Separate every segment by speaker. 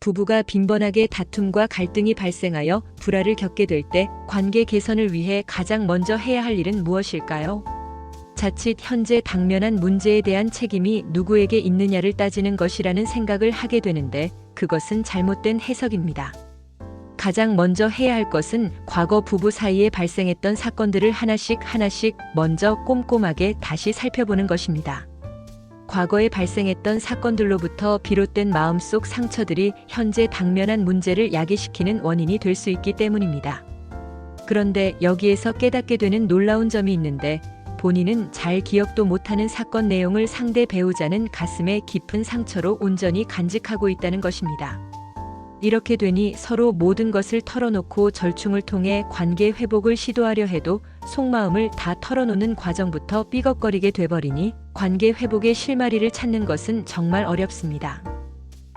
Speaker 1: 부부가 빈번하게 다툼과 갈등이 발생하여 불화를 겪게 될 때 관계 개선을 위해 가장 먼저 해야 할 일은 무엇일까요? 자칫 현재 당면한 문제에 대한 책임이 누구에게 있느냐를 따지는 것이라는 생각을 하게 되는데 그것은 잘못된 해석입니다. 가장 먼저 해야 할 것은 과거 부부 사이에 발생했던 사건들을 하나씩 먼저 꼼꼼하게 다시 살펴보는 것입니다. 과거에 발생했던 사건들로부터 비롯된 마음속 상처들이 현재 당면한 문제를 야기시키는 원인이 될 수 있기 때문입니다. 그런데 여기에서 깨닫게 되는 놀라운 점이 있는데 본인은 잘 기억도 못하는 사건 내용을 상대 배우자는 가슴에 깊은 상처로 온전히 간직하고 있다는 것입니다. 이렇게 되니 서로 모든 것을 털어놓고 절충을 통해 관계 회복을 시도하려 해도 속마음을 다 털어놓는 과정부터 삐걱거리게 돼버리니 관계 회복의 실마리를 찾는 것은 정말 어렵습니다.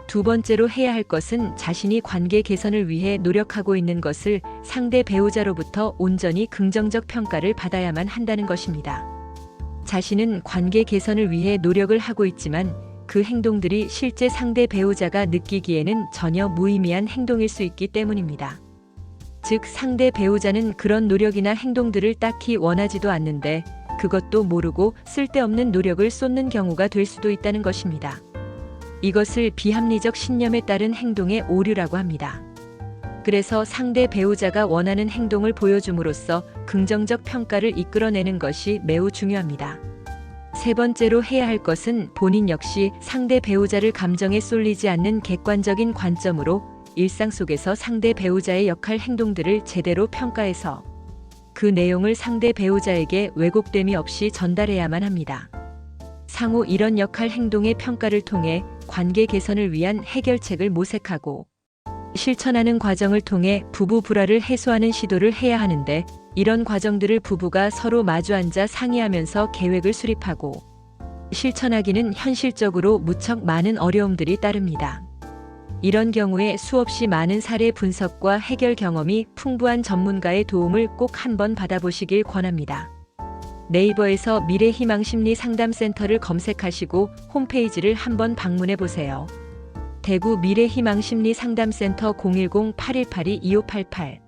Speaker 1: 두 번째로 해야 할 것은 자신이 관계 개선을 위해 노력하고 있는 것을 상대 배우자로부터 온전히 긍정적 평가를 받아야만 한다는 것입니다. 자신은 관계 개선을 위해 노력을 하고 있지만 그 행동들이 실제 상대 배우자가 느끼기에는 전혀 무의미한 행동일 수 있기 때문입니다. 즉 상대 배우자는 그런 노력이나 행동들을 딱히 원하지도 않는데 그것도 모르고 쓸데없는 노력을 쏟는 경우가 될 수도 있다는 것입니다. 이것을 비합리적 신념에 따른 행동의 오류라고 합니다. 그래서 상대 배우자가 원하는 행동을 보여줌으로써 긍정적 평가를 이끌어내는 것이 매우 중요합니다. 세 번째로 해야 할 것은 본인 역시 상대 배우자를 감정에 쏠리지 않는 객관적인 관점으로 일상 속에서 상대 배우자의 역할 행동들을 제대로 평가해서 그 내용을 상대 배우자에게 왜곡됨이 없이 전달해야만 합니다. 상호 이런 역할 행동의 평가를 통해 관계 개선을 위한 해결책을 모색하고 실천하는 과정을 통해 부부 불화를 해소하는 시도를 해야 하는데 이런 과정들을 부부가 서로 마주 앉아 상의하면서 계획을 수립하고 실천하기는 현실적으로 무척 많은 어려움들이 따릅니다. 이런 경우에 수없이 많은 사례 분석과 해결 경험이 풍부한 전문가의 도움을 꼭 한번 받아보시길 권합니다. 네이버에서 미래희망심리 상담센터를 검색하시고 홈페이지를 한번 방문해 보세요. 대구 미래희망심리 상담센터 010-8182-2588